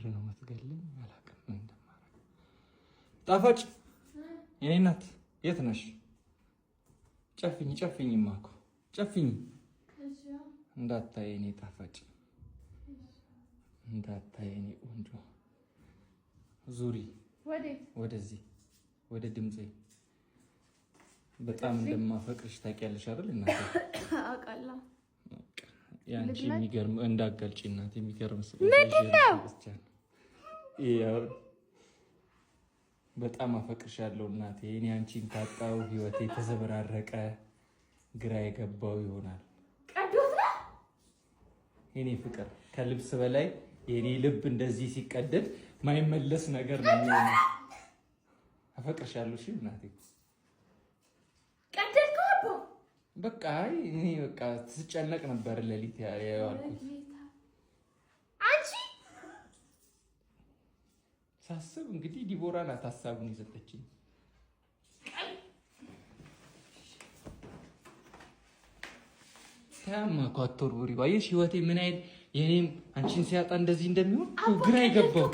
ነው የምትገልኝ? አላውቅም ምን እንደማደርግ። ጣፋጭ የኔ እናት የት ነሽ? ጨፍኝ ጨፍኝማ እኮ ጨፍኝ። እንዳታይ የኔ ጣፋጭ እንዳታይ የኔ ቆንጆ ዙሪ ወደዚህ ወደ ድምጼ። በጣም እንደማፈቅርሽ ታውቂያለሽ አይደል እናቴ? አውቃለሁ። ያንቺ የሚገርም እንዳገልጪ እናቴ የሚገርም በጣም አፈቅርሻለሁ እናቴ። እኔ አንቺን ካጣው ህይወቴ ተዘበራረቀ፣ ግራ የገባው ይሆናል። የኔ ፍቅር ከልብስ በላይ የኔ ልብ እንደዚህ ሲቀደድ ማይመለስ ነገር ነው የሚሆነው። አፈቅርሻለሁ እሺ እናቴ። በቃ እኔ በቃ ትጨነቅ ነበር ሌሊት ያልኩት አንቺ ሳስብ እንግዲህ ዲቦራ ናት ሀሳቡን ይዘጠችኝ። ታማ ኳቶር ወሪ ባይሽ ህይወቴ ምን አይል የኔም አንቺን ሲያጣ እንደዚህ እንደሚሆን ግራ ይገባው።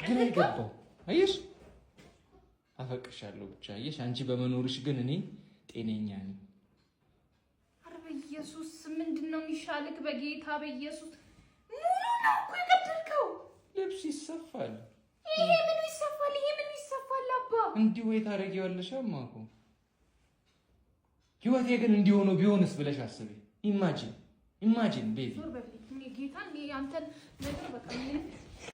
ግራ ይገባው። አየሽ አፈቅርሻለሁ ብቻ አየሽ። አንቺ በመኖርሽ ግን እኔ ጤነኛ ነኝ። ኧረ በኢየሱስ ምንድነው የሚሻልክ? በጌታ በኢየሱስ ሙሉ ነው እኮ የቀደልከው። ልብስ ይሰፋል። ይሄ ምን ይሰፋል? ይሄ ምን ይሰፋል? አባ እንዲህ ወይ ታረጊዋለሽ? አማኮ ህይወቴ ግን እንዲሆኑ ቢሆንስ ብለሽ አስቢ። ኢማጂን ቤቢ ዞር በፊት ጌታ አንተ ነገር በቃ